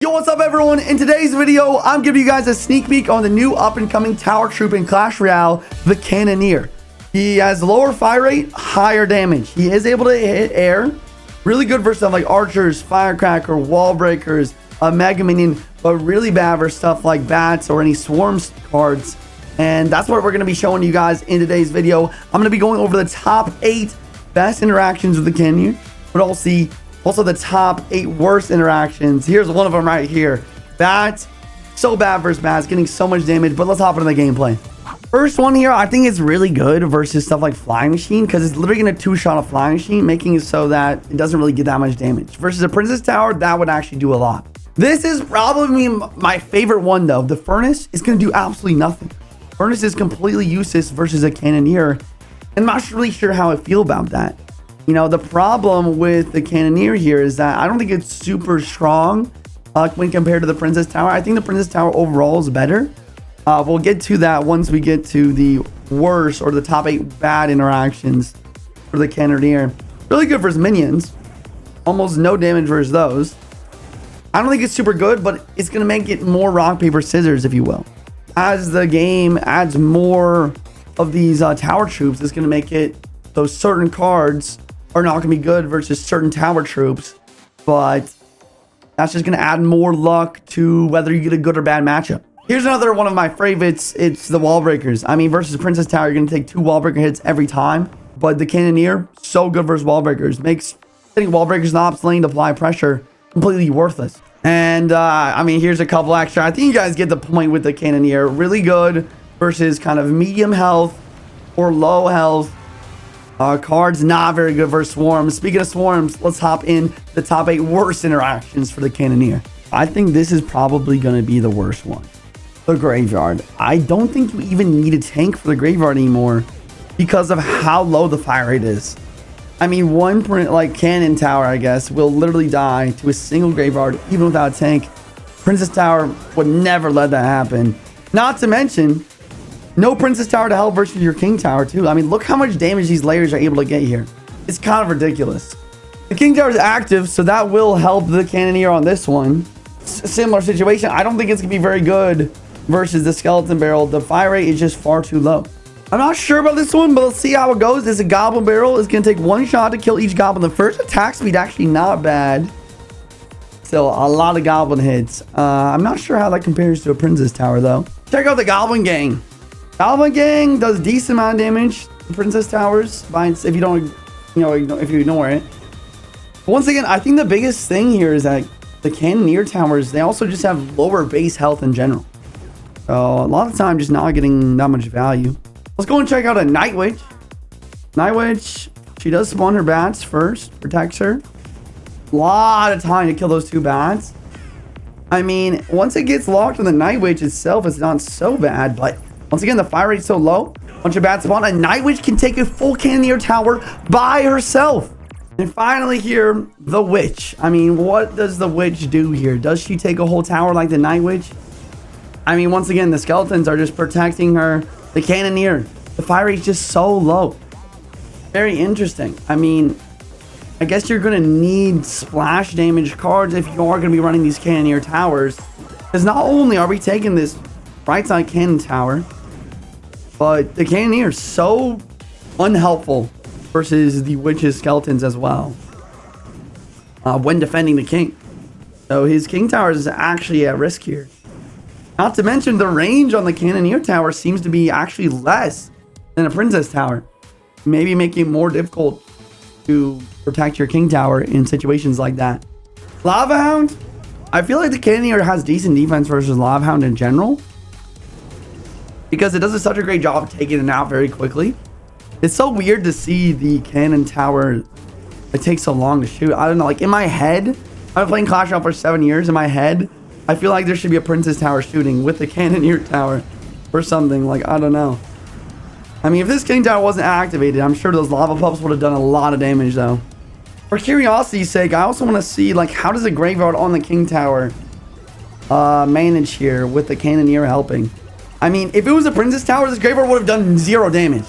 Yo, what's up everyone? In today's video, I'm giving you guys a sneak peek on the new up-and-coming tower troop in Clash Royale, the Cannoneer. He has lower fire rate, higher damage. He is able to hit air. Really good versus stuff like archers, firecracker, wall breakers, a mega minion, but really bad for stuff like bats or any swarms cards. And that's what we're going to be showing you guys in today's video. I'm going to be going over the top 8 best interactions with the Cannoneer, but also the top 8 worst interactions. Here's one of them right here. Bats, so bad versus bats, getting so much damage, but let's hop into the gameplay. First one here, I think it's really good versus stuff like Flying Machine, because it's literally going to two-shot a Flying Machine, making it so that it doesn't really get that much damage. Versus a Princess Tower, that would actually do a lot. This is probably my favorite one, though. The Furnace is going to do absolutely nothing. Furnace is completely useless versus a Cannoneer. I'm not really sure how I feel about that. You know, the problem with the Cannoneer here is that I don't think it's super strong when compared to the Princess Tower. I think the Princess Tower overall is better. We'll get to that once we get to the worst or the top 8 bad interactions for the Cannoneer. Really good versus minions. Almost no damage versus those. I don't think it's super good, but it's going to make it more rock, paper, scissors, if you will. As the game adds more of these tower troops, it's going to make it those certain cards are not going to be good versus certain tower troops, but that's just going to add more luck to whether you get a good or bad matchup. Here's another one of my favorites. It's the wall breakers. I mean, versus Princess Tower, you're going to take 2 wall breaker hits every time, but the Cannoneer, so good versus wall breakers. Makes hitting wall breakers and ops lane to apply pressure completely worthless. And I mean, here's a couple extra. I think you guys get the point with the Cannoneer. Really good versus kind of medium health or low health cards. Not very good versus swarms. Speaking of swarms, let's hop in the top 8 worst interactions for the Cannoneer. I think this is probably going to be the worst one. The graveyard. I don't think you even need a tank for the graveyard anymore because of how low the fire rate is. I mean, one like cannon tower, I guess, will literally die to a single graveyard even without a tank. Princess Tower would never let that happen. Not to mention, no Princess Tower to help versus your King Tower too. I mean, look how much damage these layers are able to get here. It's kind of ridiculous. The King Tower is active, so that will help the Cannoneer on this one. Similar situation. I don't think it's gonna be very good versus the Skeleton Barrel. The fire rate is just far too low. I'm not sure about this one, but let's see how it goes. This is a Goblin Barrel. It's going to take 1 shot to kill each Goblin. The first attack speed actually not bad. Still, a lot of Goblin hits. I'm not sure how that compares to a Princess Tower, though. Check out the Goblin Gang. Goblin Gang does decent amount of damage to Princess Towers if you don't, if you ignore it. But once again, I think the biggest thing here is that the Cannoneer Towers, they also just have lower base health in general. So a lot of time, just not getting that much value. Let's go and check out a Night Witch. Night Witch, she does spawn her bats first, protects her. A lot of time to kill those 2 bats. I mean, once it gets locked on the Night Witch itself, it's not so bad, but once again, the fire rate's so low. Bunch of bats spawn. A Night Witch can take a full Cannoneer tower by herself. And finally here, the Witch. I mean, what does the Witch do here? Does she take a whole tower like the Night Witch? I mean, once again, the skeletons are just protecting her. The Cannoneer, the fire rate is just so low. Very interesting. I mean, I guess you're going to need splash damage cards if you are going to be running these Cannoneer towers. Because not only are we taking this right side cannon tower, but the Cannoneer is so unhelpful versus the Witch's skeletons as well when defending the King. So his King Tower is actually at risk here. Not to mention the range on the Cannoneer Tower seems to be actually less than a Princess Tower. Maybe making it more difficult to protect your King Tower in situations like that. Lava Hound. I feel like the Cannoneer has decent defense versus Lava Hound in general, because it does such a great job of taking it out very quickly. It's so weird to see the Cannon Tower, it takes so long to shoot. I don't know, like in my head, I've been playing Clash Royale for 7 years. In my head, I feel like there should be a Princess Tower shooting with the Cannoneer Tower or something. Like, I don't know. I mean, if this King Tower wasn't activated, I'm sure those lava pups would have done a lot of damage, though. For curiosity's sake, I also want to see, like, how does a graveyard on the King Tower manage here with the Cannoneer helping? I mean, if it was a Princess Tower, this graveyard would have done 0 damage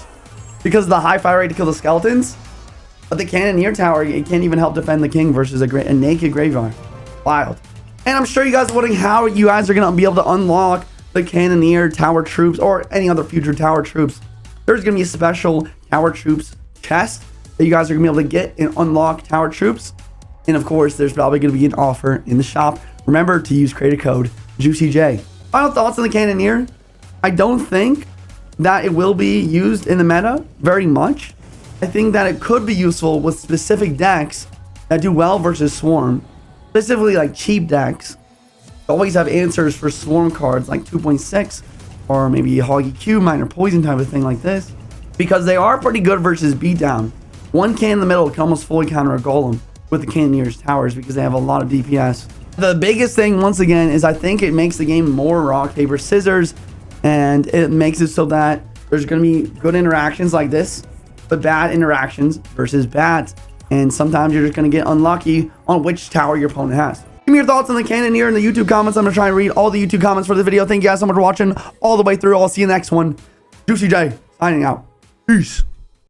because of the high fire rate to kill the skeletons. But the Cannoneer Tower, it can't even help defend the King versus a naked graveyard. Wild. And I'm sure you guys are wondering how you guys are going to be able to unlock the Cannoneer tower troops or any other future tower troops. There's going to be a special tower troops chest that you guys are going to be able to get and unlock tower troops. And of course, there's probably going to be an offer in the shop. Remember to use creator code JuicyJ. Final thoughts on the Cannoneer. I don't think that it will be used in the meta very much. I think that it could be useful with specific decks that do well versus Swarm. Specifically like cheap decks. Always have answers for Swarm cards like 2.6 or maybe Hoggy Q, Minor Poison type of thing like this. Because they are pretty good versus beatdown. One can in the middle can almost fully counter a Golem with the Cannoneer's towers because they have a lot of DPS. The biggest thing, once again, is I think it makes the game more rock, paper, scissors, and it makes it so that there's going to be good interactions like this, but bad interactions versus bad. And sometimes you're just going to get unlucky on which tower your opponent has. Give me your thoughts on the Cannoneer in the YouTube comments. I'm going to try and read all the YouTube comments for the video. Thank you guys so much for watching all the way through. I'll see you next one. Juicy J, signing out. Peace.